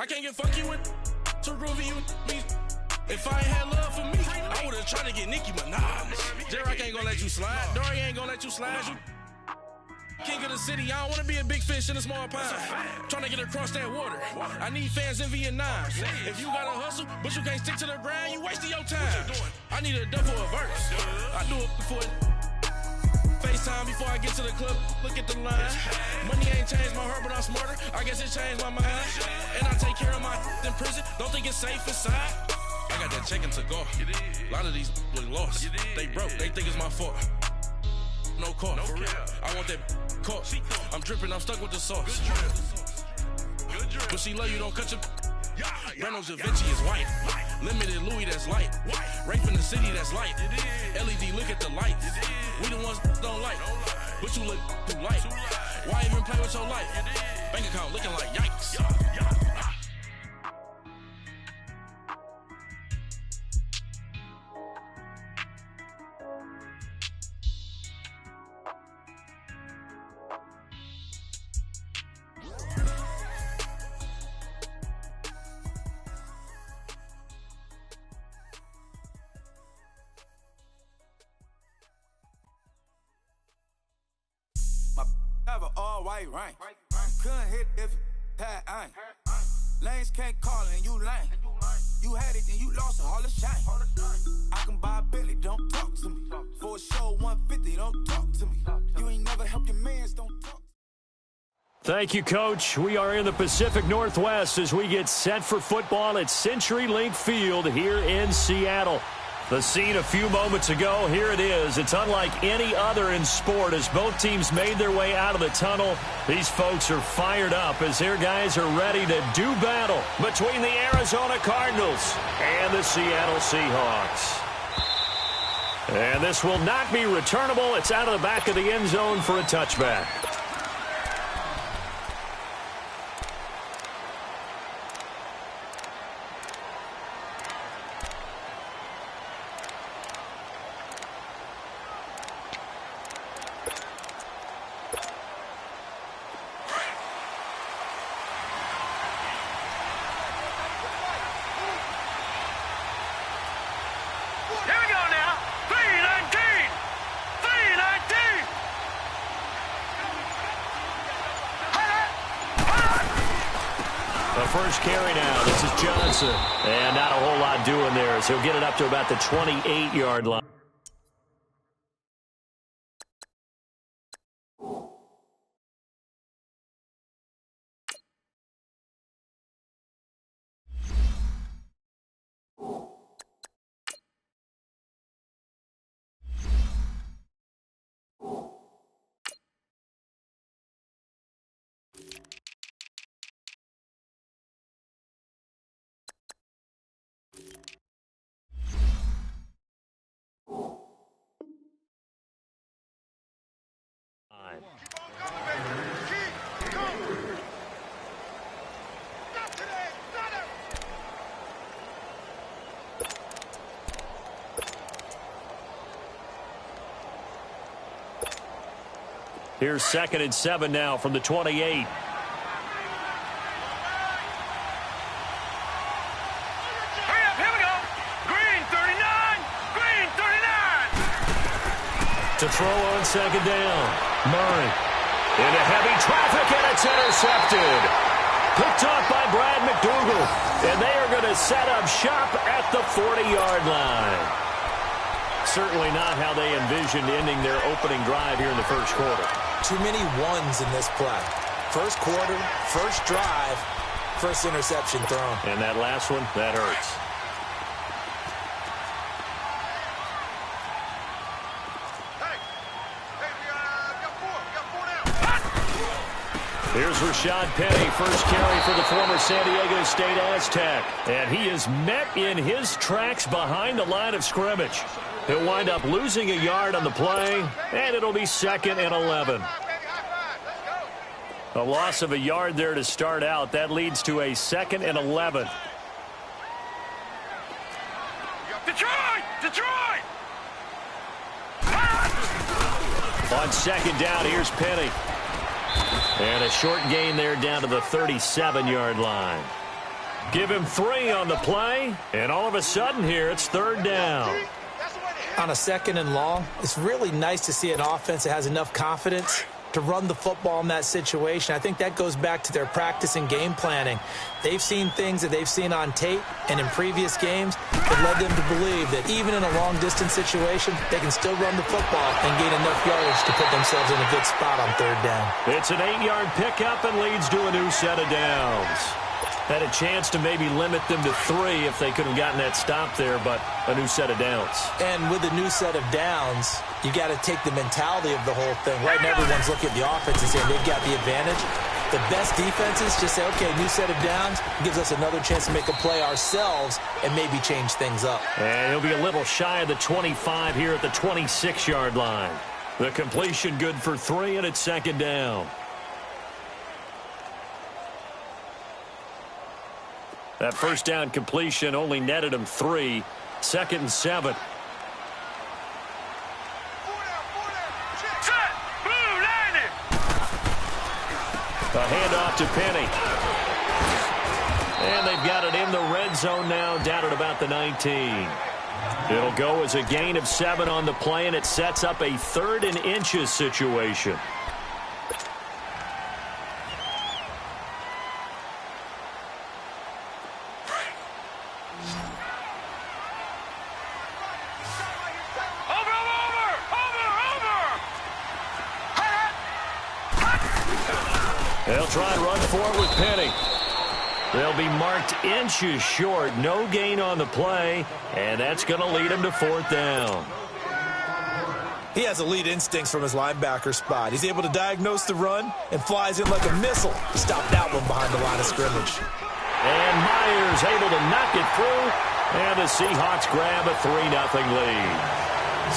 I can't get fuck you with too groovy you me. If I ain't had love for me, I would've tried to get Nicki Minaj. J-Rock ain't gonna let you slide. Dory ain't gonna let you slide. You king of the city, I don't wanna be a big fish in a small pond. Trying to get across that water. I need fans in Vietnam. If you gotta hustle, but you can't stick to the grind, you wasting your time. I need a double a verse. I do it for FaceTime before I get to the club. Look at the line. Money ain't changed my heart, but I'm smarter. I guess it changed my mind. And I take care of my in prison. Don't think it's safe inside. I got that check to go. A lot of these look lost. They broke. They think it's my fault. No call. For real. I want that caught. I'm dripping. I'm stuck with the sauce. But she love you. Don't cut your. Reynolds Da Vinci is white. Limited Louis, that's light. Rape in the city, that's light. LED, look at the lights. We the ones don't like. But you look too light. Why even play with your life? Bank account looking like yikes. Have an all-white ring. Couldn't hit if had ain't. Lanes can't call and you lame. You had it and you lost it, all the shame. I can buy a Billy, don't talk to me. For a show 150, don't talk to me. You ain't never helped your mans, don't talk. Thank you, Coach. We are in the Pacific Northwest as we get set for football at CenturyLink Field here in Seattle. The scene a few moments ago, here it is. It's unlike any other in sport as both teams made their way out of the tunnel. These folks are fired up as their guys are ready to do battle between the Arizona Cardinals and the Seattle Seahawks. And this will not be returnable. It's out of the back of the end zone for a touchback. First carry now. This is Johnson. And not a whole lot doing there as he'll get it up to about the 28-yard line. Here's 2nd and 7 now from the 28. Here we go. Green 39. Green 39. To throw on 2nd down. Murray into heavy traffic, and it's intercepted. Picked off by Brad McDougal. And they are going to set up shop at the 40-yard line. Certainly not how they envisioned ending their opening drive here in the first quarter. Too many ones in this play. First quarter, first drive, first interception thrown. And that last one, that hurts. Here's Rashad Penny, first carry for the former San Diego State Aztec. And he is met in his tracks behind the line of scrimmage. He'll wind up losing a yard on the play, and it'll be 2nd and 11. A loss of a yard there to start out. That leads to a 2nd and 11. Detroit! Detroit! On 2nd down, here's Penny. And a short gain there down to the 37-yard line. Give him 3 on the play, and all of a sudden here, it's 3rd down. On a 2nd and long, it's really nice to see an offense that has enough confidence to run the football in that situation. I think that goes back to their practice and game planning. They've seen things that they've seen on tape and in previous games that led them to believe that even in a long-distance situation, they can still run the football and gain enough yardage to put themselves in a good spot on 3rd down. It's an 8-yard pickup and leads to a new set of downs. Had a chance to maybe limit them to 3 if they could have gotten that stop there, but a new set of downs. And with a new set of downs, you got to take the mentality of the whole thing. Right now, everyone's looking at the offense and saying they've got the advantage. The best defenses just say, okay, new set of downs gives us another chance to make a play ourselves and maybe change things up. And he'll be a little shy of the 25 here at the 26-yard line. The completion good for 3, and it's 2nd down. That first down completion only netted him 3. 2nd and 7. A handoff to Penny. And they've got it in the red zone now, down at about the 19. It'll go as a gain of 7 on the play, and it sets up a 3rd and inches situation. They'll try and run for it with Penny. They'll be marked inches short. No gain on the play, and that's going to lead him to 4th down. He has elite instincts from his linebacker spot. He's able to diagnose the run and flies in like a missile to stop that one behind the line of scrimmage. And Myers able to knock it through, and the Seahawks grab a 3-0 lead.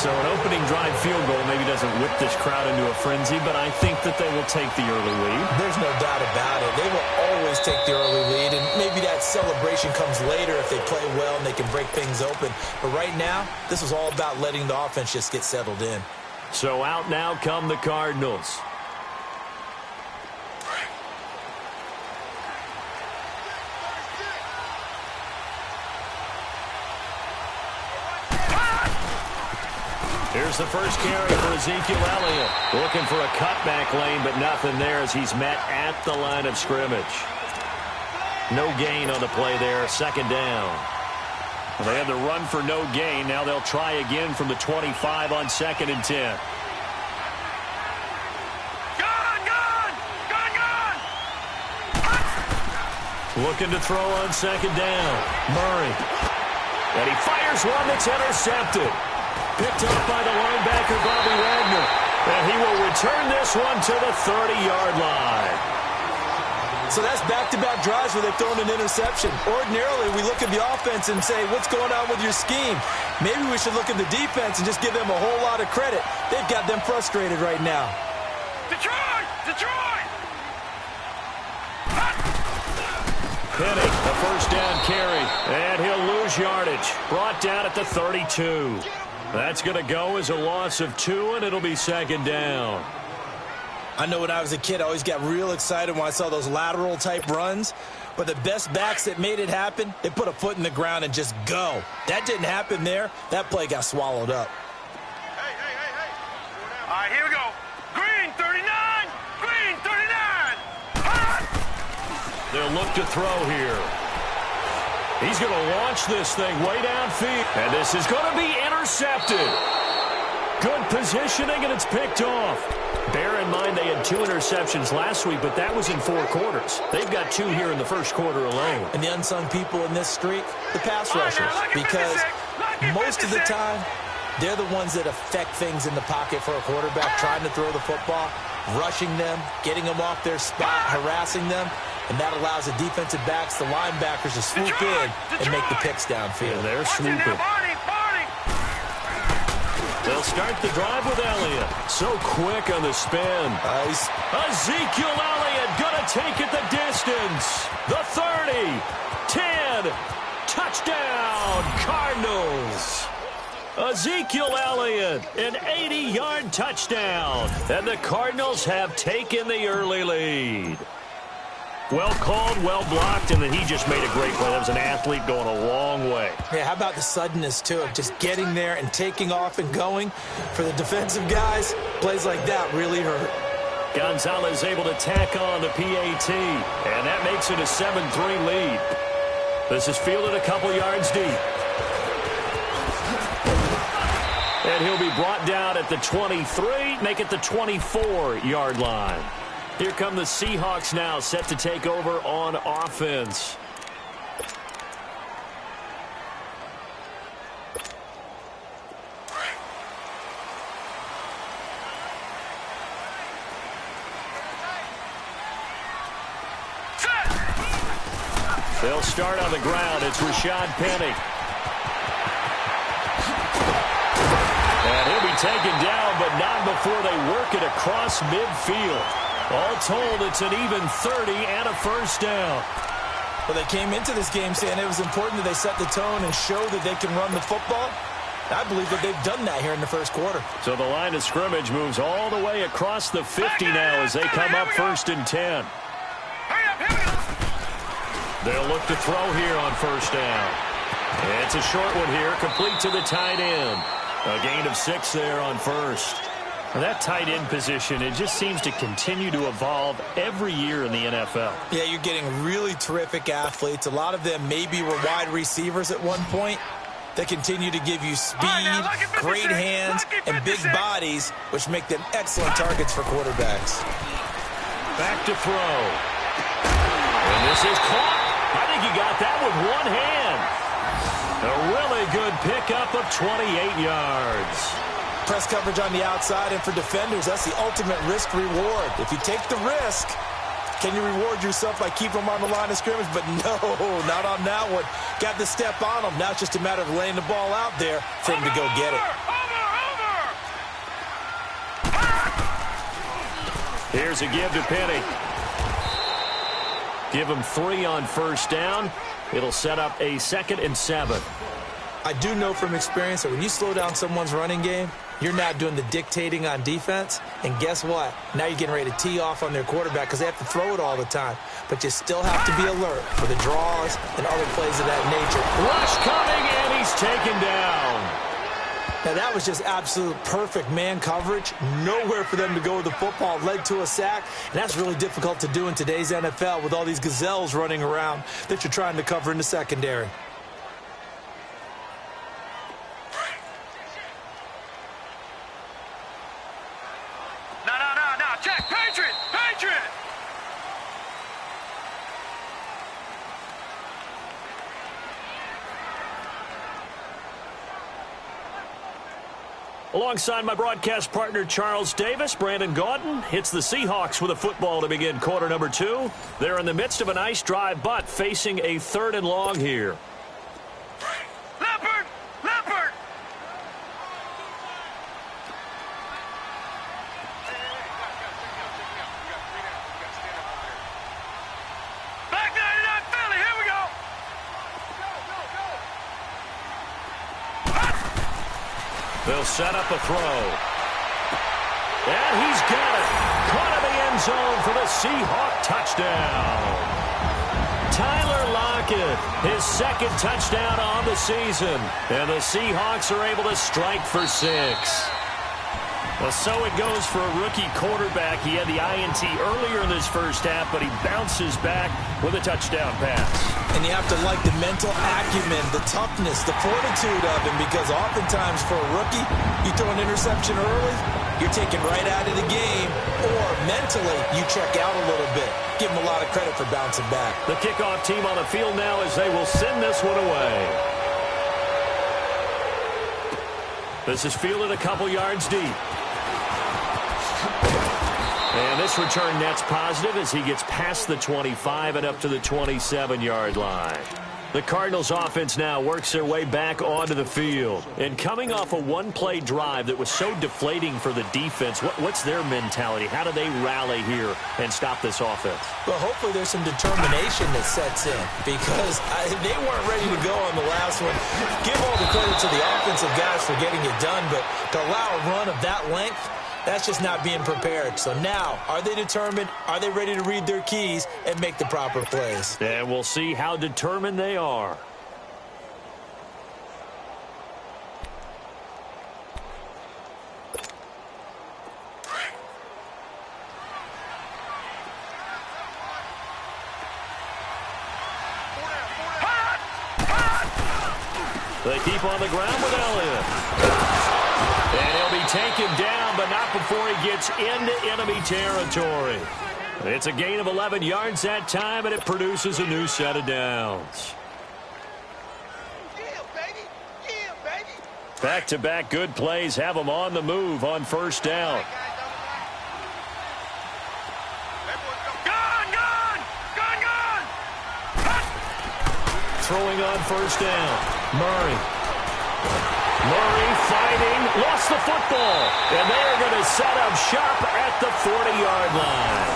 So an opening drive field goal maybe doesn't whip this crowd into a frenzy, but I think that they will take the early lead. There's no doubt about it. They will always take the early lead, and maybe that celebration comes later if they play well and they can break things open. But right now, this is all about letting the offense just get settled in. So out now come the Cardinals. Here's the first carry for Ezekiel Elliott. Looking for a cutback lane, but nothing there as he's met at the line of scrimmage. No gain on the play there, 2nd down. Well, they had the run for no gain. Now they'll try again from the 25 on 2nd and 10. Looking to throw on 2nd down. Murray. And he fires one that's intercepted. Picked up by the linebacker, Bobby Wagner. And he will return this one to the 30-yard line. So that's back-to-back drives where they've thrown an interception. Ordinarily, we look at the offense and say, what's going on with your scheme? Maybe we should look at the defense and just give them a whole lot of credit. They've got them frustrated right now. Detroit! Detroit! Penny, the first down carry. And he'll lose yardage. Brought down at the 32. That's going to go as a loss of 2, and it'll be 2nd down. I know when I was a kid, I always got real excited when I saw those lateral-type runs. But the best backs that made it happen, they put a foot in the ground and just go. That didn't happen there. That play got swallowed up. Hey. All right, here we go. Green, 39. Green, 39. They'll look to throw here. He's going to launch this thing way downfield. And this is going to be intercepted. Good positioning, and it's picked off. Bear in mind they had 2 interceptions last week, but that was in 4 quarters. They've got 2 here in the first quarter alone. And the unsung people in this streak, the pass rushers. Because most of the time, they're the ones that affect things in the pocket for a quarterback, trying to throw the football, rushing them, getting them off their spot, harassing them. And that allows the defensive backs, the linebackers, to swoop in and make the picks downfield. And they're swooping. They'll start the drive with Elliott. So quick on the spin. Nice. Ezekiel Elliott going to take it the distance. The 30, 10, touchdown, Cardinals. Ezekiel Elliott, an 80-yard touchdown. And the Cardinals have taken the early lead. Well called, well blocked, and then he just made a great play. That was an athlete going a long way. Yeah, how about the suddenness, too, of just getting there and taking off and going? For the defensive guys, plays like that really hurt. Gonzalez able to tack on the PAT, and that makes it a 7-3 lead. This is fielded a couple yards deep. And he'll be brought down at the 23, make it the 24-yard line. Here come the Seahawks now, set to take over on offense. They'll start on the ground. It's Rashad Penny. And he'll be taken down, but not before they work it across midfield. All told, it's an even 30 and a first down. Well, they came into this game saying it was important that they set the tone and show that they can run the football. I believe that they've done that here in the first quarter. So the line of scrimmage moves all the way across the 50 now as they come up 1st and 10. They'll look to throw here on first down. It's a short one here, complete to the tight end. A gain of 6 there on first. Well, that tight end position, it just seems to continue to evolve every year in the NFL. Yeah, you're getting really terrific athletes. A lot of them maybe were wide receivers at one point. They continue to give you speed, great hands, and big bodies, which make them excellent targets for quarterbacks. Back to throw. And this is caught. I think he got that with one hand. A really good pickup of 28 yards. Press coverage on the outside, and for defenders, that's the ultimate risk-reward. If you take the risk, can you reward yourself by keeping them on the line of scrimmage? But no, not on that one. Got the step on them. Now it's just a matter of laying the ball out there for him to go get it. Here's a give to Penny. Give him 3 on first down. It'll set up a 2nd and 7. I do know from experience that when you slow down someone's running game, you're not doing the dictating on defense. And guess what? Now you're getting ready to tee off on their quarterback because they have to throw it all the time. But you still have to be alert for the draws and other plays of that nature. Rush coming, and he's taken down. Now, that was just absolute perfect man coverage. Nowhere for them to go with the football. Led to a sack. And that's really difficult to do in today's NFL with all these gazelles running around that you're trying to cover in the secondary. Check, Patriot! Patriot! Alongside my broadcast partner, Charles Davis, Brandon Gaudin. It's the Seahawks with a football to begin quarter number 2. They're in the midst of a nice drive, but facing a 3rd and long here. Leopard! Leopard! Back 99 Philly, here we go! They'll set up a throw. And he's got it. Caught in the end zone for the Seahawk touchdown. Tyler Lockett, his 2nd touchdown on the season. And the Seahawks are able to strike for 6. Well, so it goes for a rookie quarterback. He had the INT earlier in this first half, but he bounces back with a touchdown pass. And you have to like the mental acumen, the toughness, the fortitude of him, because oftentimes for a rookie, you throw an interception early, you're taken right out of the game, or mentally, you check out a little bit. Give him a lot of credit for bouncing back. The kickoff team on the field now as they will send this one away. This is fielded a couple yards deep. And this return net's positive as he gets past the 25 and up to the 27-yard line. The Cardinals offense now works their way back onto the field. And coming off a one-play drive that was so deflating for the defense, what's their mentality? How do they rally here and stop this offense? Well, hopefully there's some determination that sets in, because they weren't ready to go on the last one. Give all the credit to the offensive guys for getting it done, but to allow a run of that length, That's just not being prepared. So now, are they determined? Are they ready to read their keys and make the proper plays? And we'll see how determined they are. They keep on the ground with Elliott. And he'll be taken down, but not before he gets into enemy territory. It's a gain of 11 yards that time, and it produces a new set of downs. Back-to-back good plays have them on the move on first down. Throwing on first down. Murray fighting, lost the football, and they are going to set up shop at the 40-yard line.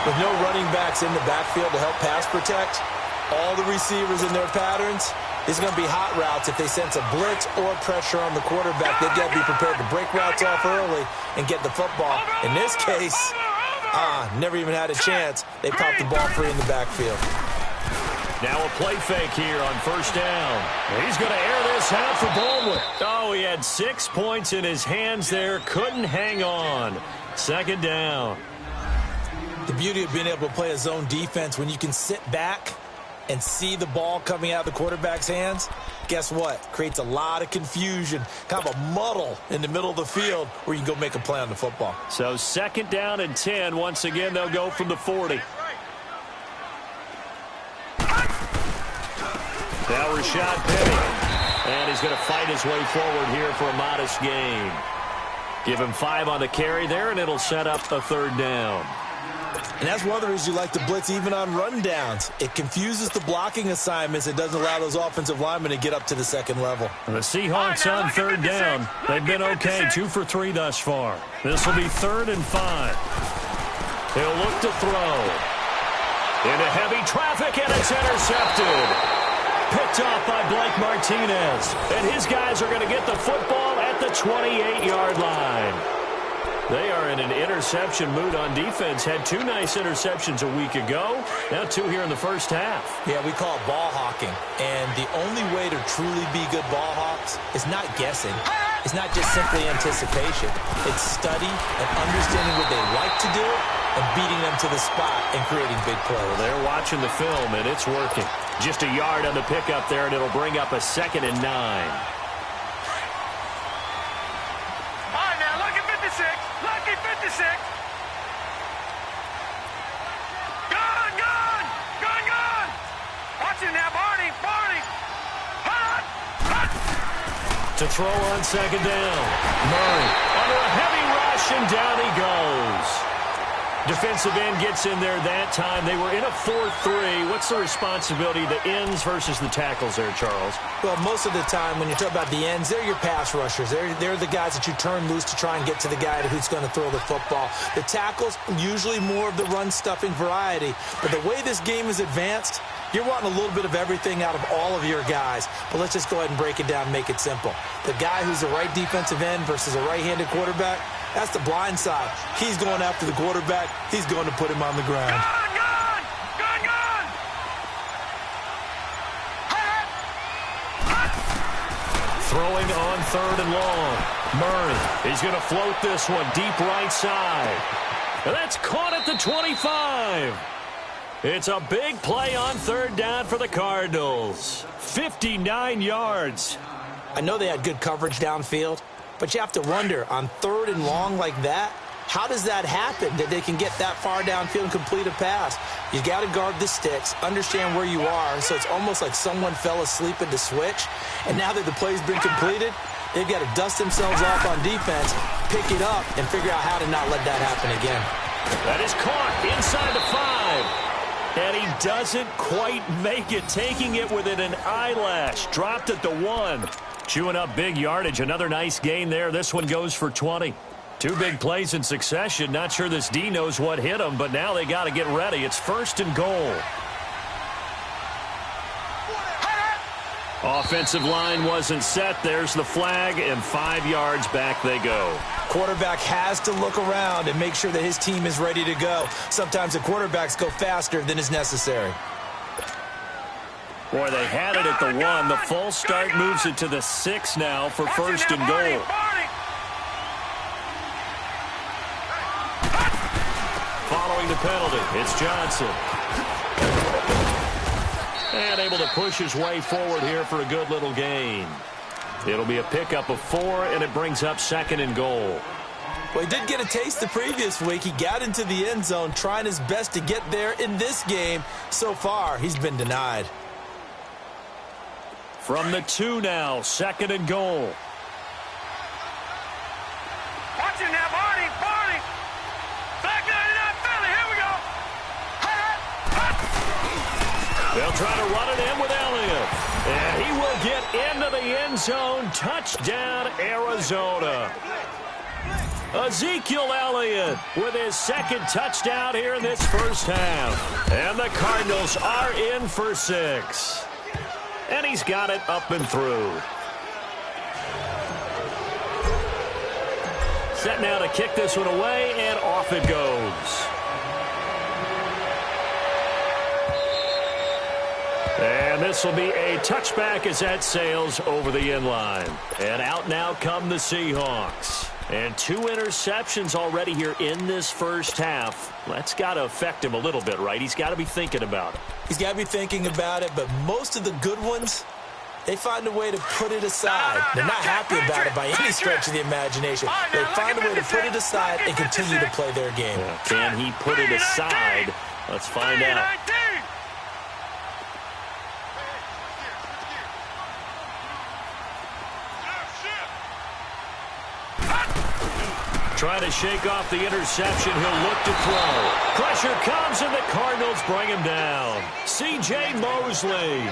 With no running backs in the backfield to help pass protect, all the receivers in their patterns, it's going to be hot routes if they sense a blitz or pressure on the quarterback. They've got to be prepared to break routes off early and get the football. In this case, never even had a chance. They popped the ball free in the backfield. Now a play fake here on first down. He's going to air this out for Baldwin. Oh, he had 6 points in his hands there. Couldn't hang on. Second down. The beauty of being able to play a zone defense when you can sit back and see the ball coming out of the quarterback's hands, guess what? Creates a lot of confusion, kind of a muddle in the middle of the field where you can go make a play on the football. So second down and 10. Once again, they'll go from the 40. Now Rashad Penny, and he's going to fight his way forward here for a modest gain. Give him 5 on the carry there, and it'll set up a third down. And that's one of the reasons you like to blitz even on run downs. It confuses the blocking assignments. It doesn't allow those offensive linemen to get up to the second level. The Seahawks on third down. They've been okay, 2 for 3 thus far. This will be 3rd and 5. He'll look to throw. Into heavy traffic, and it's intercepted. Picked off by Blake Martinez. And his guys are going to get the football at the 28-yard line. They are in an interception mood on defense. Had 2 nice interceptions a week ago. Now 2 here in the first half. Yeah, we call it ball hawking. And the only way to truly be good ball hawks is not guessing. It's not just simply anticipation. It's study and understanding what they like to do and beating them to the spot and creating big plays. Well, they're watching the film, and it's working. Just a yard on the pickup there, and it'll bring up a 2nd and 9. All right, now, lucky 56. Lucky 56. Gun. Watch it now, Barney. Hot. To throw on second down. Murray under a heavy rush, and down he goes. Defensive end gets in there that time. They were in a 4-3. What's the responsibility of the ends versus the tackles there, Charles? Well, most of the time when you talk about the ends, they're your pass rushers. They're the guys that you turn loose to try and get to the guy who's going to throw the football. The tackles, usually more of the run-stuffing variety. But the way this game is advanced, you're wanting a little bit of everything out of all of your guys. But let's just go ahead and break it down and make it simple. The guy who's the right defensive end versus a right-handed quarterback, that's the blind side. He's going after the quarterback. He's going to put him on the ground. Gun! Throwing on 3rd and long. Murray, he's going to float this one deep right side. And that's caught at the 25. It's a big play on 3rd down for the Cardinals. 59 yards. I know they had good coverage downfield, but you have to wonder, on 3rd and long like that, how does that happen, that they can get that far downfield and complete a pass? You got to guard the sticks, understand where you are, so it's almost like someone fell asleep at the switch, and now that the play's been completed, they've got to dust themselves off on defense, pick it up, and figure out how to not let that happen again. That is caught inside the 5. And he doesn't quite make it, taking it within an eyelash. Dropped at the 1. Chewing up big yardage. Another nice gain there. This one goes for 20. 2 big plays in succession. Not sure this D knows what hit him, but now they got to get ready. It's 1st and goal. Offensive line wasn't set. There's the flag, and 5 yards back they go. Quarterback has to look around and make sure that his team is ready to go. Sometimes the quarterbacks go faster than is necessary. Boy, they had it at the 1. The full start moves it to the 6 now for first and goal. Following the penalty, it's Johnson. And able to push his way forward here for a good little gain. It'll be a pickup of 4, and it brings up second and goal. Well, he did get a taste the previous week. He got into the end zone trying his best to get there in this game. So far, he's been denied. From the 2 now, second and goal. Watch him now, Barney. Back 99 Philly, here we go. They'll try to run it in with Elliott. And he will get into the end zone. Touchdown, Arizona. Ezekiel Elliott with his second touchdown here in this first half. And the Cardinals are in for 6. And he's got it up and through. Set now to kick this one away, and off it goes. And this will be a touchback as that sails over the end line. And out now come the Seahawks. And 2 interceptions already here in this first half. That's got to affect him a little bit, right? He's got to be thinking about it. He's got to be thinking about it, but most of the good ones, they find a way to put it aside. They're not happy about it by any stretch of the imagination. They find a way to put it aside and continue to play their game. Yeah, can he put it aside? Let's find out. Trying to shake off the interception. He'll look to throw. Pressure comes, and the Cardinals bring him down. C.J. Mosley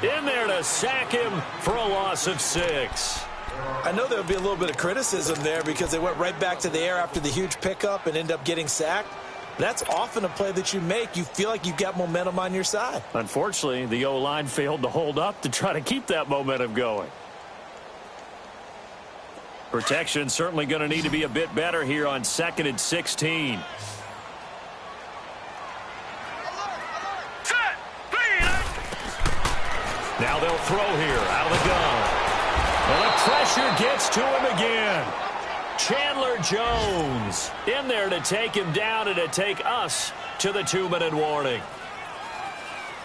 in there to sack him for a loss of 6. I know there'll be a little bit of criticism there because they went right back to the air after the huge pickup and end up getting sacked. That's often a play that you make. You feel like you've got momentum on your side. Unfortunately, the O-line failed to hold up to try to keep that momentum going. Protection certainly going to need to be a bit better here on 2nd and 16. Now they'll throw here out of the gun. And the pressure gets to him again. Chandler Jones in there to take him down and to take us to the 2-minute warning.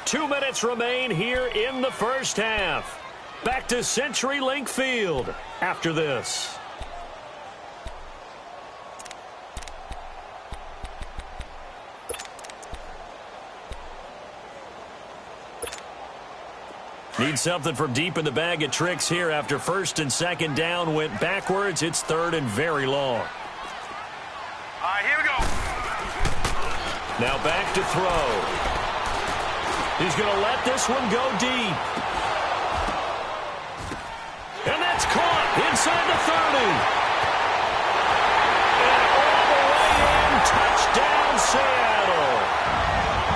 2 minutes remain here in the first half. Back to CenturyLink Field after this. Need something from deep in the bag of tricks here after first and second down went backwards. It's 3rd and very long. All right, here we go. Now back to throw. He's going to let this one go deep. And that's caught inside the 30. And all the way in, touchdown Seattle.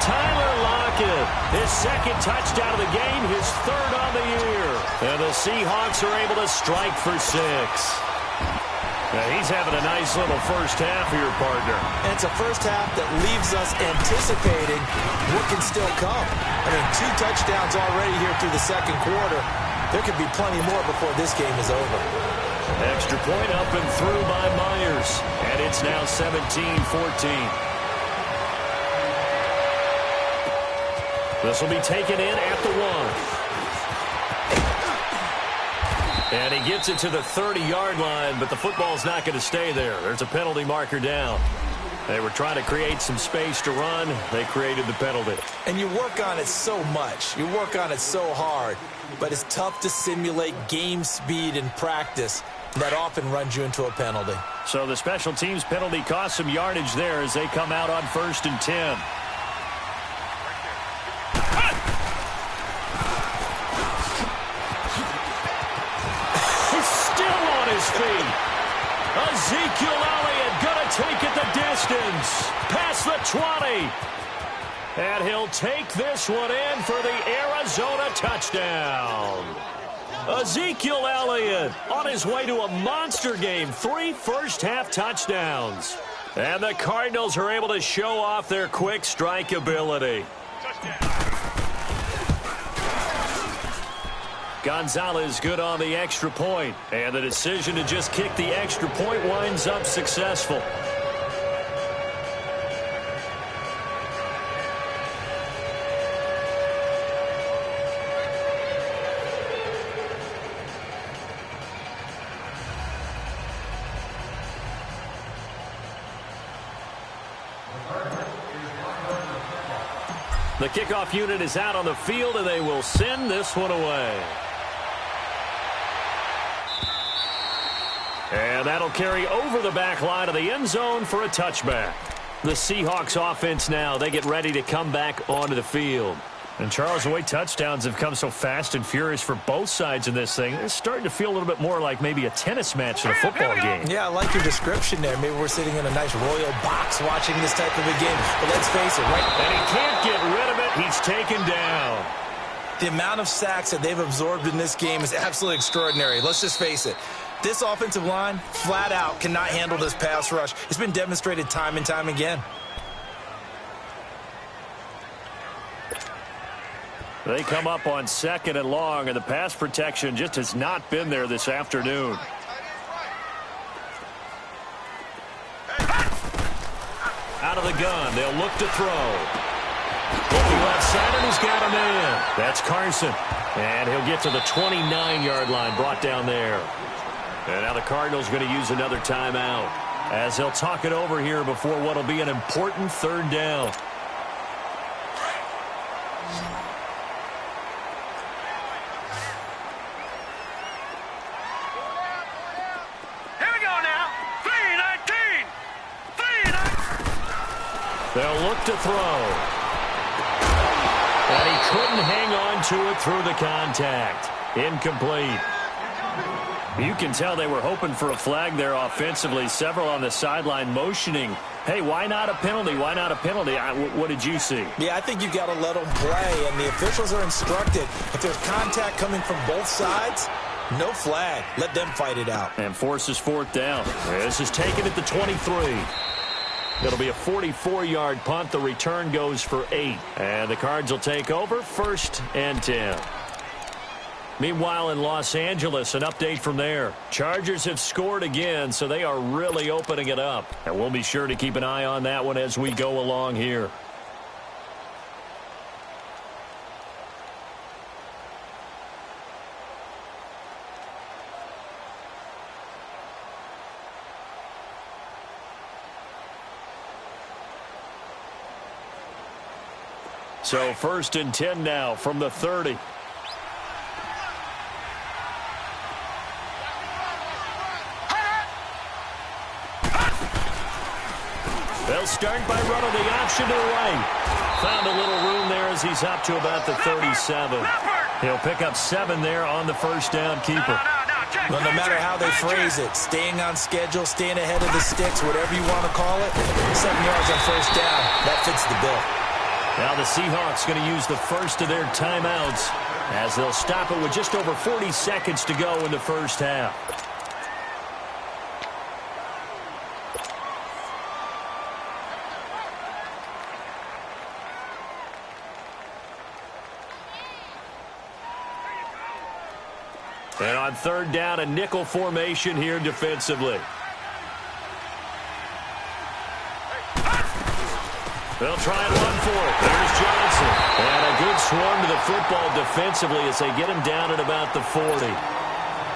Tyler Lockett, his second touchdown of the game, his 3rd on the year. And the Seahawks are able to strike for 6. Now he's having a nice little first half here, partner. And it's a first half that leaves us anticipating what can still come. I mean, 2 touchdowns already here through the second quarter. There could be plenty more before this game is over. Extra point up and through by Myers. And it's now 17-14. This will be taken in at the 1. And he gets it to the 30-yard line, but the football's not going to stay there. There's a penalty marker down. They were trying to create some space to run. They created the penalty. And you work on it so much. You work on it so hard. But it's tough to simulate game speed in practice. That often runs you into a penalty. So the special teams penalty cost some yardage there as they come out on 1st and 10. Feet. Ezekiel Elliott going to take it the distance. Past the 20. And he'll take this one in for the Arizona touchdown. Ezekiel Elliott on his way to a monster game. 3 first-half touchdowns. And the Cardinals are able to show off their quick strike ability. Gonzalez good on the extra point. And the decision to just kick the extra point winds up successful. The kickoff unit is out on the field, and they will send this one away. And that'll carry over the back line of the end zone for a touchback. The Seahawks offense now, they get ready to come back onto the field. And Charles, the way touchdowns have come so fast and furious for both sides in this thing, it's starting to feel a little bit more like maybe a tennis match than a football game. Yeah, I like your description there. Maybe we're sitting in a nice royal box watching this type of a game. But let's face it, right? And he can't get rid of it. He's taken down. The amount of sacks that they've absorbed in this game is absolutely extraordinary. Let's just face it. This offensive line, flat out, cannot handle this pass rush. It's been demonstrated time and time again. They come up on 2nd and long, and the pass protection just has not been there this afternoon. Out of the gun, they'll look to throw. Looking left side, and he's got him in. That's Carson, and he'll get to the 29-yard line, brought down there. And now the Cardinals going to use another timeout as they'll talk it over here before what will be an important 3rd down. They'll look to throw. And he couldn't hang on to it through the contact. Incomplete. You can tell they were hoping for a flag there offensively. Several on the sideline motioning, hey, why not a penalty? Why not a penalty? What did you see? Yeah, I think you've got to let them play, and the officials are instructed. If there's contact coming from both sides, no flag. Let them fight it out. And forces 4th down. This is taken at the 23. It'll be a 44-yard punt. The return goes for 8. And the Cards will take over 1st and 10. Meanwhile, in Los Angeles, an update from there. Chargers have scored again, so they are really opening it up. And we'll be sure to keep an eye on that one as we go along here. So 1st and 10 now from the 30. They'll start by running the option to the right. Found a little room there as he's up to about the 37. He'll pick up 7 there on the 1st down keeper. Well, no matter how they phrase it, staying on schedule, staying ahead of the sticks, whatever you want to call it, 7 yards on 1st down, that fits the bill. Now the Seahawks going to use the first of their timeouts as they'll stop it with just over 40 seconds to go in the 1st half. And on 3rd down, a nickel formation here defensively. They'll try and run for it. There's Johnson. And a good swarm to the football defensively as they get him down at about the 40.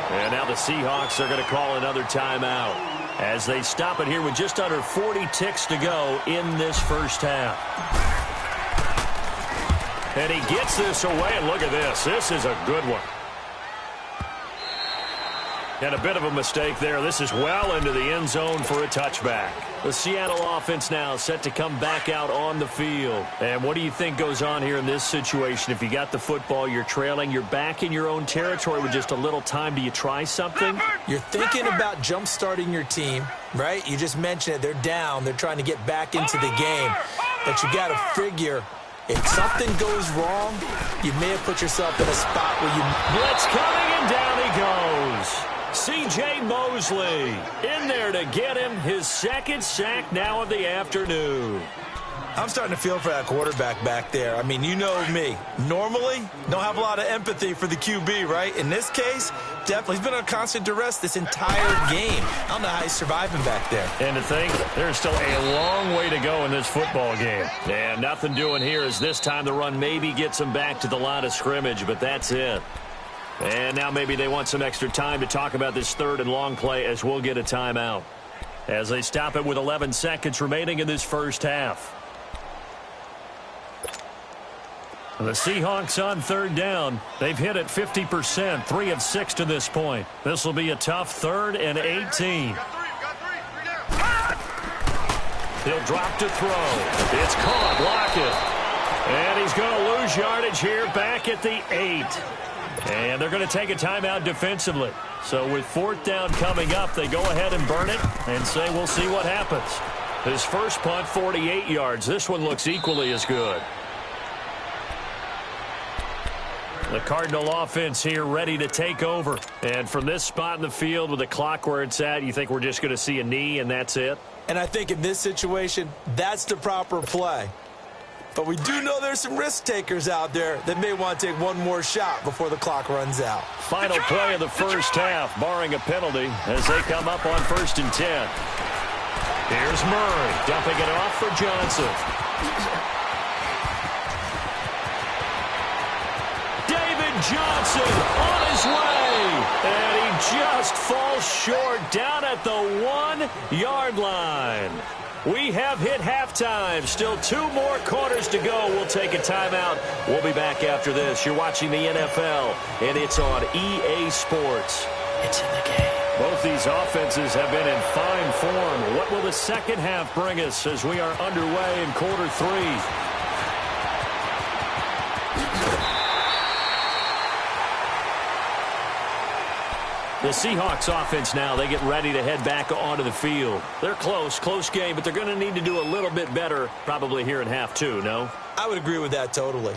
And now the Seahawks are going to call another timeout as they stop it here with just under 40 ticks to go in this 1st half. And he gets this away, and look at this. This is a good one. And a bit of a mistake there. This is well into the end zone for a touchback. The Seattle offense now set to come back out on the field. And what do you think goes on here in this situation? If you got the football, you're trailing, you're back in your own territory with just a little time. Do you try something? You're thinking about jump-starting your team, right? You just mentioned it. They're down. They're trying to get back into the game. But you got to figure If something goes wrong, you may have put yourself in a spot where you... Blitz coming, and down he goes. C.J. Mosley in there to get him his second sack now of the afternoon. I'm starting to feel for that quarterback back there. I mean, you know me. Normally, don't have a lot of empathy for the QB, right? In this case, definitely. He's been on constant duress this entire game. I don't know how he's surviving back there. And to think, there's still a long way to go in this football game. And nothing doing here as this time the run maybe gets him back to the line of scrimmage, but that's it. And now maybe they want some extra time to talk about this third and long play as we'll get a timeout. As they stop it with 11 seconds remaining in this first half. The Seahawks on third down. They've hit it 50%, 3 of 6 to this point. This will be a tough 3rd and 18. He'll drop to throw. It's caught. Lockett. And he's going to lose yardage here back at the 8. And they're going to take a timeout defensively. So with 4th down coming up, they go ahead and burn it and say we'll see what happens. His first punt, 48 yards. This one looks equally as good. The Cardinal offense here ready to take over. And from this spot in the field with the clock where it's at, you think we're just going to see a knee and that's it? And I think in this situation, that's the proper play. But we do know there's some risk takers out there that may want to take one more shot before the clock runs out. Final play of the first half, barring a penalty, as they come up on 1st and 10. Here's Murray, dumping it off for Johnson. Johnson on his way, and he just falls short down at the 1-yard line. We have hit halftime. Still 2 more quarters to go. We'll take a timeout. We'll be back after this. You're watching the NFL, and it's on EA Sports. It's in the game. Both these offenses have been in fine form. What will the second half bring us as we are underway in quarter 3? The Seahawks offense now, they get ready to head back onto the field. They're close game, but they're going to need to do a little bit better probably here in half 2, no? I would agree with that totally.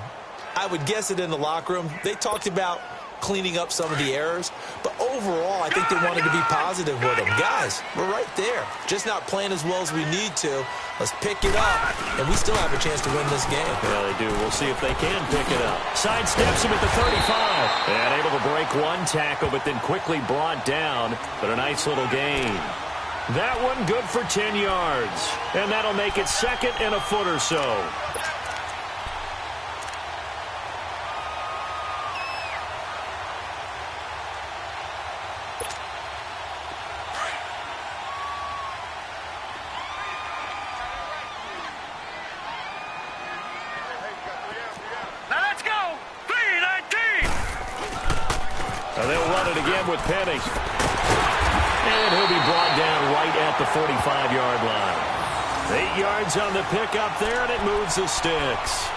I would guess it in the locker room. They talked about cleaning up some of the errors, but overall, I think they wanted to be positive with them. Guys, we're right there. Just not playing as well as we need to. Let's pick it up, and we still have a chance to win this game. Yeah, they do. We'll see if they can pick it up. Sidesteps him at the 35. And able to break one tackle, but then quickly brought down. But a nice little gain. That one good for 10 yards. And that'll make it 2nd and a foot or so. With Penny. And he'll be brought down right at the 45-yard line. 8 yards on the pickup there, and it moves the sticks.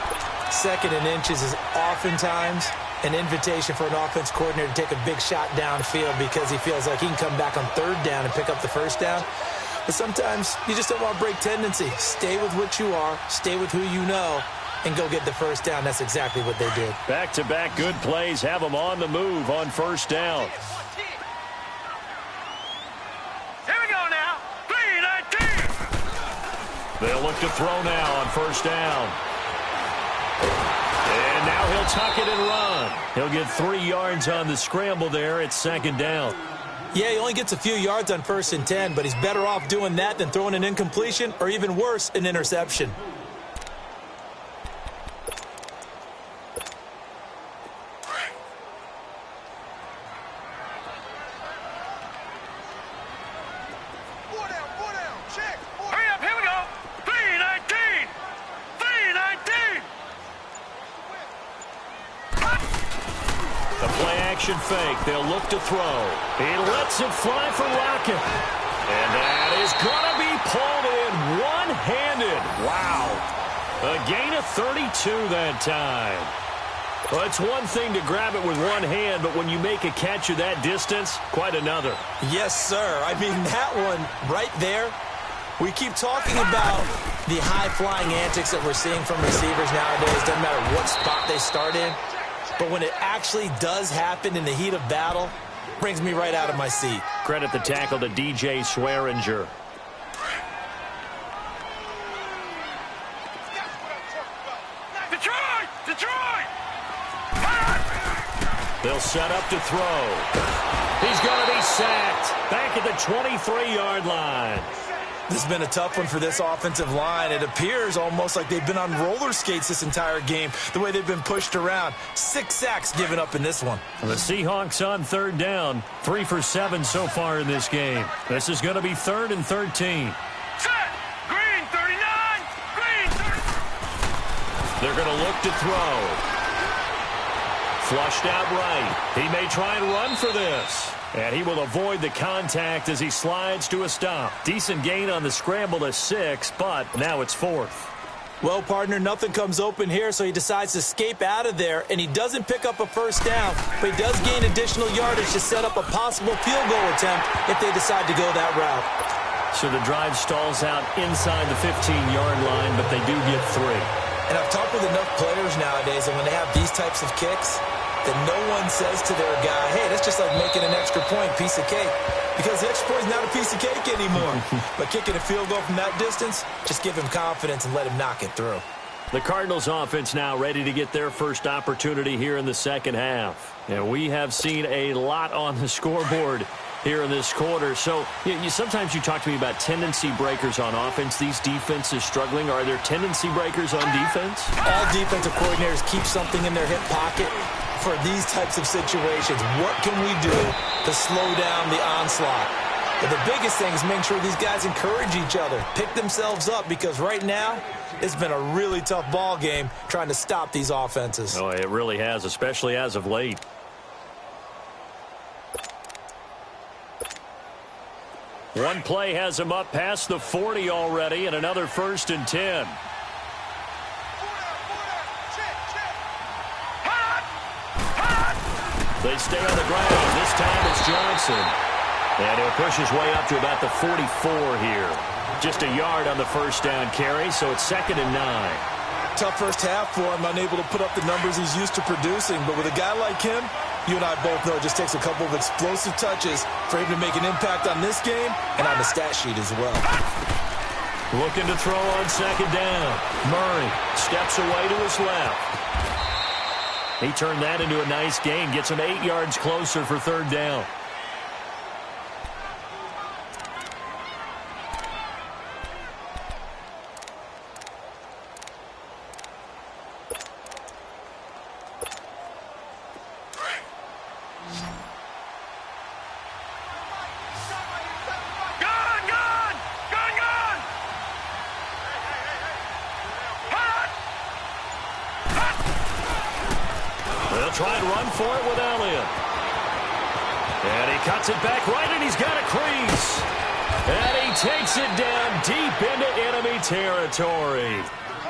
2nd and inches is oftentimes an invitation for an offense coordinator to take a big shot downfield because he feels like he can come back on 3rd down and pick up the 1st down. But sometimes you just don't want to break tendency. Stay with what you are. Stay with who you know. And go get the 1st down. That's exactly what they did. Back-to-back good plays have them on the move on 1st down. Here we go now. 3-19. They'll look to throw now on 1st down. And now he'll tuck it and run. He'll get 3 yards on the scramble there. It's 2nd down. Yeah, he only gets a few yards on 1st and 10, but he's better off doing that than throwing an incompletion or even worse, an interception. Fake. They'll look to throw. He lets it fly for Lockett. And that is going to be pulled in one-handed. Wow. A gain of 32 that time. Well, it's one thing to grab it with one hand, but when you make a catch of that distance, quite another. Yes, sir. I mean, that one right there, We keep talking about the high-flying antics that we're seeing from receivers nowadays. Doesn't matter what spot they start in. But when it actually does happen in the heat of battle, it brings me right out of my seat. Credit the tackle to DJ Swearinger. Detroit! They'll set up to throw. He's going to be sacked. Back at the 23-yard line. This has been a tough one for this offensive line. It appears almost like they've been on roller skates this entire game, the way they've been pushed around. 6 sacks given up in this one. The Seahawks on third down. 3 for 7 so far in this game. This is going to be 3rd and 13. Set! Green 39! Green 30! They're going to look to throw. Flushed out right. He may try and run for this. And he will avoid the contact as he slides to a stop. Decent gain on the scramble to 6, but now it's 4th. Well, partner, nothing comes open here, so he decides to escape out of there, and he doesn't pick up a first down, but he does gain additional yardage to set up a possible field goal attempt if they decide to go that route. So the drive stalls out inside the 15-yard line, but they do get 3. And I've talked with enough players nowadays, and when they have these types of kicks, that no one says to their guy, hey, that's just like making an extra point, piece of cake. Because the extra point is not a piece of cake anymore. But kicking a field goal from that distance, just give him confidence and let him knock it through. The Cardinals offense now ready to get their first opportunity here in the second half. And we have seen a lot on the scoreboard here in this quarter. So sometimes you talk to me about tendency breakers on offense. These defenses struggling. Are there tendency breakers on defense? All defensive coordinators keep something in their hip pocket for these types of situations. What can we do to slow down the onslaught? But the biggest thing is making sure these guys encourage each other, pick themselves up, because right now it's been a really tough ball game trying to stop these offenses. Oh, it really has, especially as of late. One play has him up past the 40 already, and another 1st and 10. They stay on the ground. This time it's Johnson. And he'll push his way up to about the 44 here. Just a yard on the first down carry, so it's 2nd and 9. Tough first half for him, unable to put up the numbers he's used to producing. But with a guy like him, you and I both know it just takes a couple of explosive touches for him to make an impact on this game and on the stat sheet as well. Looking to throw on 2nd down. Murray steps away to his left. He turned that into a nice gain. Gets him 8 yards closer for 3rd down. Try and run for it with Elliott. And he cuts it back right, and he's got a crease. And he takes it down deep into enemy territory.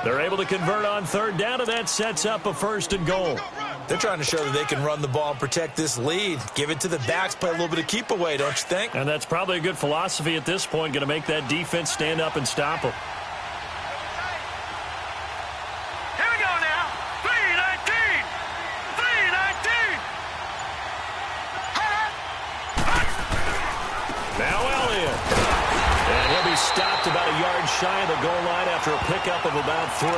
They're able to convert on 3rd down, and that sets up a 1st and goal. They're trying to show that they can run the ball and protect this lead. Give it to the backs, play a little bit of keep away, don't you think? And that's probably a good philosophy at this point, going to make that defense stand up and stop them. Stopped about a yard shy of the goal line after a pickup of about 3.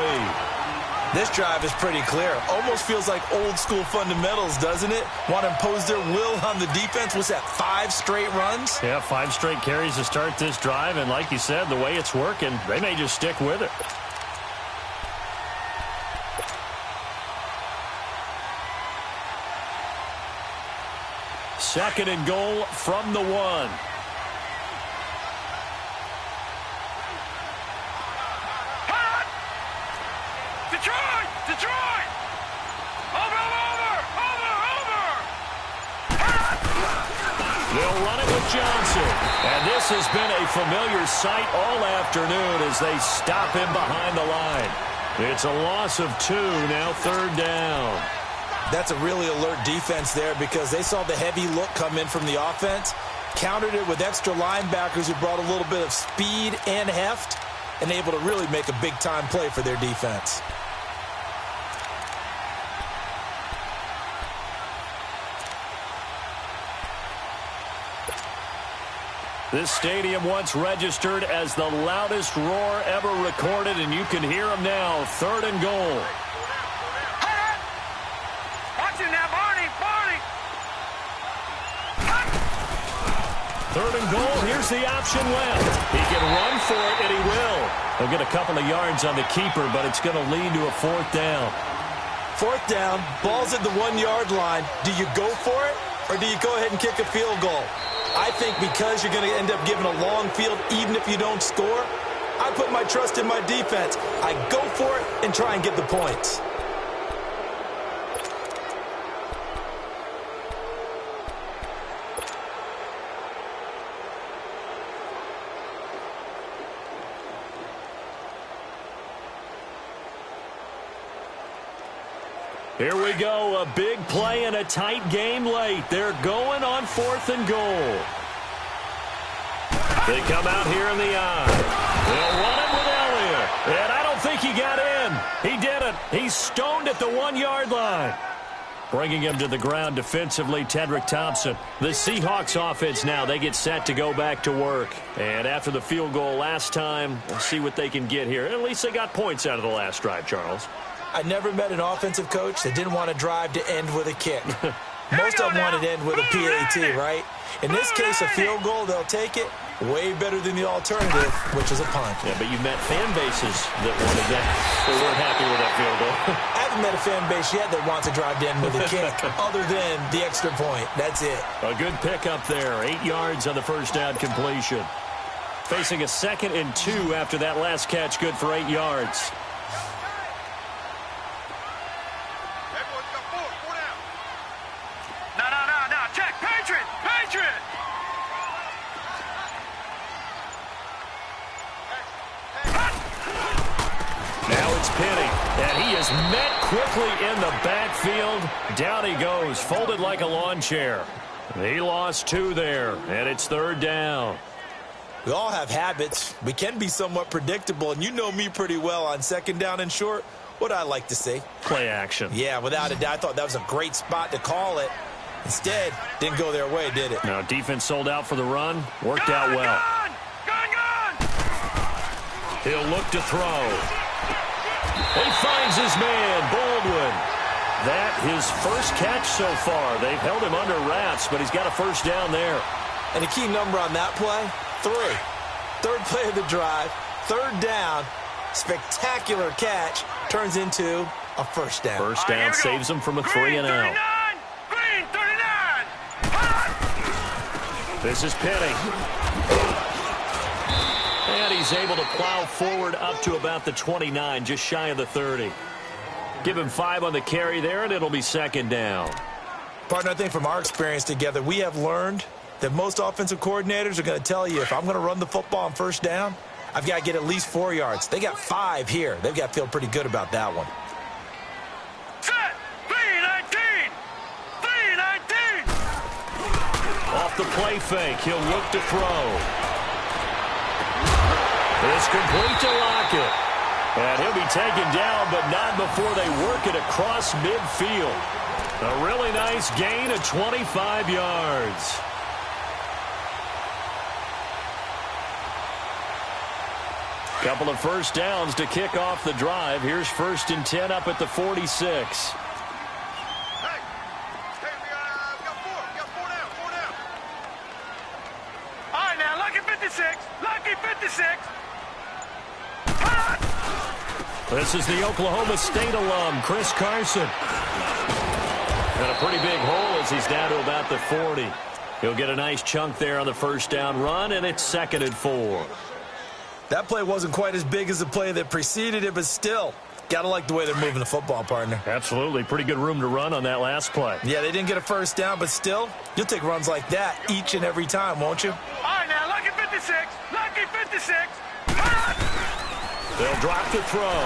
This drive is pretty clear. Almost feels like old school fundamentals, doesn't it? Want to impose their will on the defense. Was that 5 straight runs? Yeah, 5 straight carries to start this drive. And like you said, the way it's working, they may just stick with it. Second and goal from the 1. Detroit! Over! They'll run it with Johnson. And this has been a familiar sight all afternoon as they stop him behind the line. It's a loss of 2, now 3rd down. That's a really alert defense there because they saw the heavy look come in from the offense, Countered it with extra linebackers who brought a little bit of speed and heft and able to really make a big-time play for their defense. This stadium once registered as the loudest roar ever recorded, and you can hear them now. 3rd and goal. Watch it now, Barney! 3rd and goal. Here's the option left. He can run for it, and he will. He'll get a couple of yards on the keeper, but it's going to lead to a 4th down. 4th down, ball's at the 1-yard line. Do you go for it, or do you go ahead and kick a field goal? I think because you're going to end up giving a long field, even if you don't score, I put my trust in my defense. I go for it and try and get the points. Here we go, a big play in a tight game late. They're going on 4th and goal. They come out here in the eye. They'll run it with Elliott. And I don't think he got in. He didn't. He's stoned at the 1-yard line. Bringing him to the ground defensively, Tedrick Thompson. The Seahawks offense now, they get set to go back to work. And after the field goal last time, we'll see what they can get here. At least they got points out of the last drive, Charles. I never met an offensive coach that didn't want to drive to end with a kick. Most of them want to end with a PAT, right? In this case, a field goal, they'll take it. Way better than the alternative, which is a punt. Yeah, but you met fan bases that wanted that. They weren't happy with that field goal. I haven't met a fan base yet that wants to drive to end with a kick, other than the extra point. That's it. A good pickup there. 8 yards on the first down completion. Facing a 2nd and 2 after that last catch, good for 8 yards. And he is met quickly in the backfield. Down he goes, folded like a lawn chair. He lost 2 there, and it's 3rd down. We all have habits. We can be somewhat predictable, and you know me pretty well on 2nd down and short. What I like to see? Play action. Yeah, without a doubt. I thought that was a great spot to call it. Instead, didn't go their way, did it? Now, defense sold out for the run. Worked out well. He'll look to throw. He finds his man, Baldwin. That his first catch so far. They've held him under wraps, but he's got a 1st down there. And a key number on that play, 3. 3rd play of the drive, 3rd down, spectacular catch, turns into a 1st down. 1st down saves him from a 3 and out. Green 39. This is Penny. And he's able to plow forward up to about the 29, just shy of the 30. Give him 5 on the carry there, and it'll be 2nd down. Partner, I think from our experience together, we have learned that most offensive coordinators are going to tell you, if I'm going to run the football on 1st down, I've got to get at least 4 yards. They got 5 here. They've got to feel pretty good about that one. Set! 3-19! 3-19! Off the play fake, he'll look to throw. It's complete to Lockett. And he'll be taken down, but not before they work it across midfield. A really nice gain of 25 yards. Couple of 1st downs to kick off the drive. Here's 1st and 10 up at the 46. We got 4 down. All right, now, Lucky 56. Lucky 56. This is the Oklahoma State alum, Chris Carson. And a pretty big hole as he's down to about the 40. He'll get a nice chunk there on the 1st down run, and it's 2nd and 4. That play wasn't quite as big as the play that preceded it, but still, got to like the way they're moving the football, partner. Absolutely. Pretty good room to run on that last play. Yeah, they didn't get a 1st down, but still, you'll take runs like that each and every time, won't you? All right, now, Lucky 56. Lucky 56. They'll drop the throw.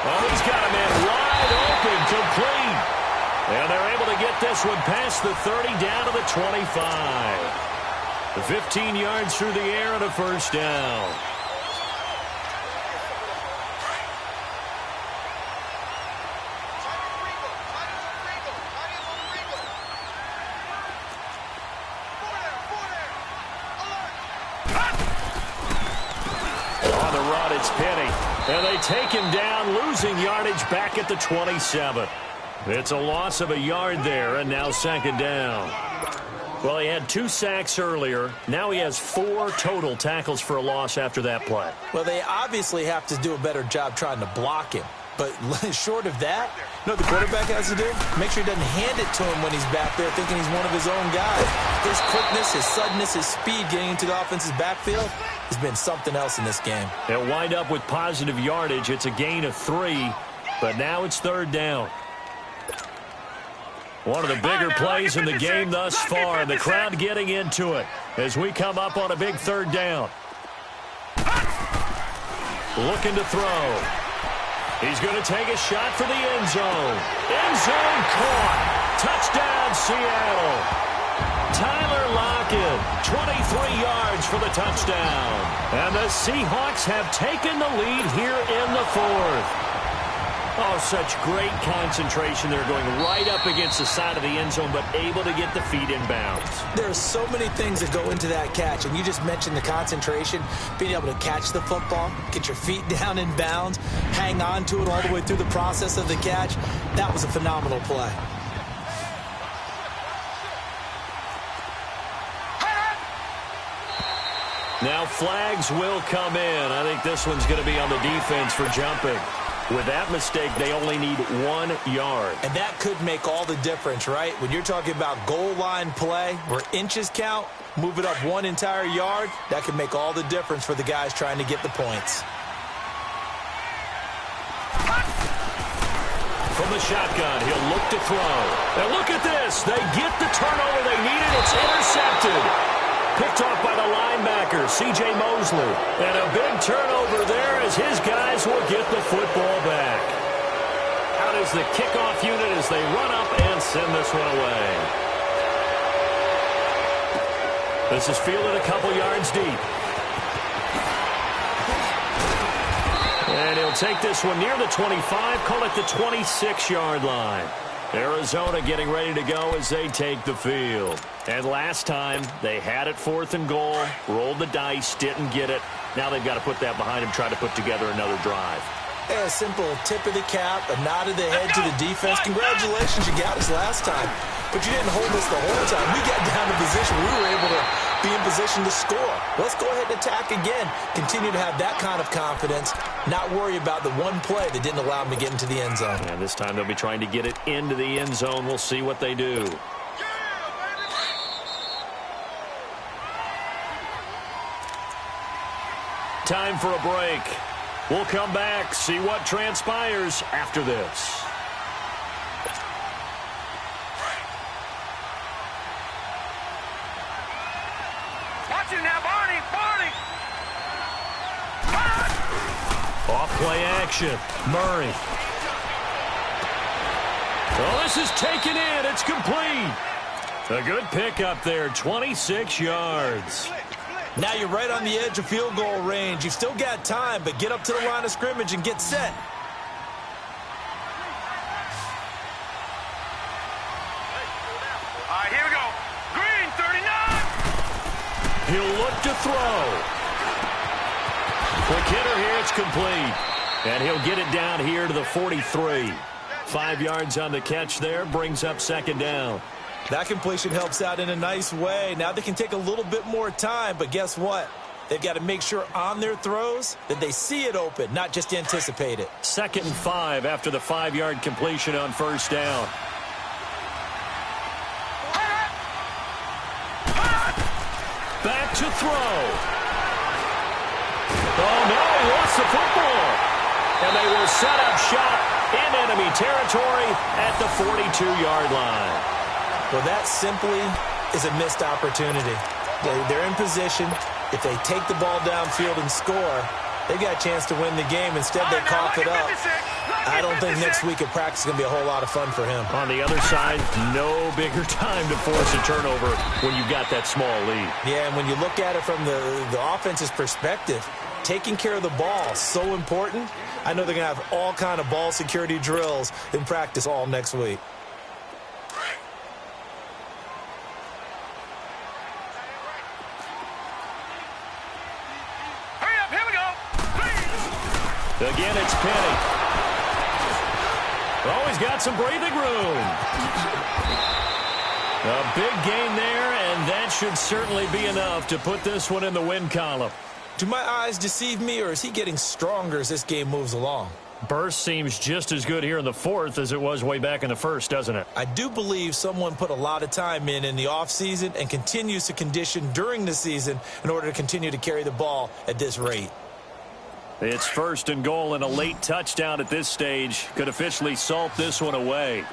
Oh, he's got a man wide open, complete. And they're able to get get this one past the 30 down to the 25. The 15 yards through the air and a first down. On the run, it's Penny. And they take him down, losing yardage back at the 27. It's a loss of a yard there, and now second down. Well, he had 2 sacks earlier. Now he has 4 total tackles for a loss after that play. Well, they obviously have to do a better job trying to block him. But short of that, you know what the quarterback has to do? Make sure he doesn't hand it to him when he's back there thinking he's one of his own guys. His quickness, his suddenness, his speed getting into the offense's backfield has been something else in this game. They'll wind up with positive yardage. It's a gain of 3, but now it's third down. One of the bigger plays in the game thus far. The crowd getting into it as we come up on a big third down. Looking to throw. He's going to take a shot for the end zone. End zone caught. Touchdown, Seattle. Tyler Lockett, 23 yards for the touchdown. And the Seahawks have taken the lead here in the 4th. Oh, such great concentration. They're going right up against the side of the end zone, but able to get the feet in bounds. There are so many things that go into that catch, and you just mentioned the concentration, being able to catch the football, get your feet down in bounds, hang on to it all the way through the process of the catch. That was a phenomenal play. Now flags will come in. I think this one's going to be on the defense for jumping. With that mistake, they only need 1 yard. And that could make all the difference, right? When you're talking about goal line play where inches count, move it up 1 entire yard, that could make all the difference for the guys trying to get the points. From the shotgun, he'll look to throw. And look at this. They get the turnover they needed. It's intercepted. Picked off by the linebacker, C.J. Mosley. And a big turnover there as his guys will get the football back. Out is the kickoff unit as they run up and send this one away. This is fielded a couple yards deep. And he'll take this one near the 25, call it the 26-yard line. Arizona getting ready to go as they take the field. And last time, they had it 4th and goal, rolled the dice, didn't get it. Now they've got to put that behind them, try to put together another drive. Yeah, a simple tip of the cap, a nod of the head to the defense. Congratulations, you got us last time. But you didn't hold us the whole time. We got down to position. We were able to be in position to score. Let's go ahead and attack again. Continue to have that kind of confidence. Not worry about the one play that didn't allow them to get into the end zone. And this time they'll be trying to get it into the end zone. We'll see what they do. Time for a break. We'll come back, see what transpires after this. Watch it now, Barney! Barney! Off play action. Murray. Oh, this is taken in. It's complete. A good pickup there. 26 yards. Now you're right on the edge of field goal range. You've still got time, but get up to the line of scrimmage and get set. All right, here we go. Green, 39! He'll look to throw. Quick hitter here. It's complete. And he'll get it down here to the 43. 5 yards on the catch there. Brings up second down. That completion helps out in a nice way. Now they can take a little bit more time, but guess what? They've got to make sure on their throws that they see it open, not just anticipate it. 2nd and 5 after the 5-yard completion on first down. Back to throw. Oh, no, he lost the football. And they will set up shop in enemy territory at the 42-yard line. Well, that simply is a missed opportunity. They're in position. If they take the ball downfield and score, They got a chance to win the game. Instead, they cough it up. I don't think next week at practice is going to be a whole lot of fun for him. On the other side, no bigger time to force a turnover when you've got that small lead. Yeah, and when you look at it from the offense's perspective, taking care of the ball is so important. I know they're going to have all kind of ball security drills in practice all next week. Hurry up, here we go. Again, it's Penny. Oh, he's got some breathing room. A big gain there, and that should certainly be enough to put this one in the win column. Do my eyes deceive me, or is he getting stronger as this game moves along? Burst seems just as good here in the fourth as it was way back in the first, doesn't it? I do believe someone put a lot of time in the offseason and continues to condition during the season in order to continue to carry the ball at this rate. It's first and goal, and a late touchdown at this stage could officially salt this one away.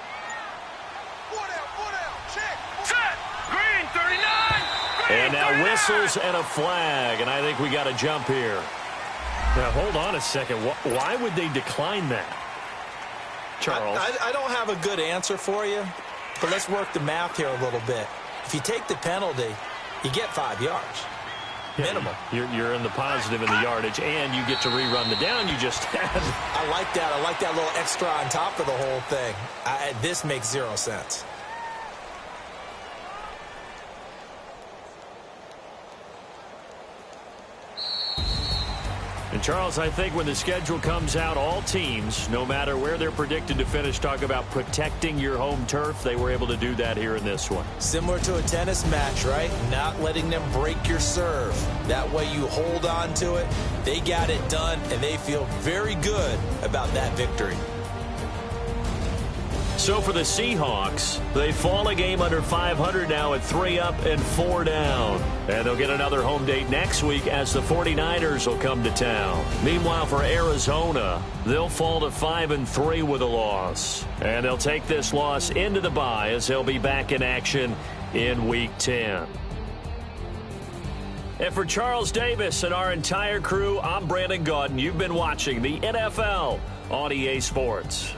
Set. Green 39. And now whistles and a flag, and I think we got a jump here. Now, hold on a second. Why would they decline that? Charles? I don't have a good answer for you, but let's work the math here a little bit. If you take the penalty, you get 5 yards. Minimum. You're in the positive in the yardage, and you get to rerun the down you just had. I like that. I like that little extra on top of the whole thing. This makes 0 sense. And, Charles, I think when the schedule comes out, all teams, no matter where they're predicted to finish, talk about protecting your home turf. They were able to do that here in this one. Similar to a tennis match, right? Not letting them break your serve. That way you hold on to it. They got it done, and they feel very good about that victory. So for the Seahawks, they fall a game under 500 now at 3 up and 4 down. And they'll get another home date next week as the 49ers will come to town. Meanwhile, for Arizona, they'll fall to 5-3 with a loss. And they'll take this loss into the bye as they'll be back in action in Week 10. And for Charles Davis and our entire crew, I'm Brandon Gaudin. You've been watching the NFL on EA Sports.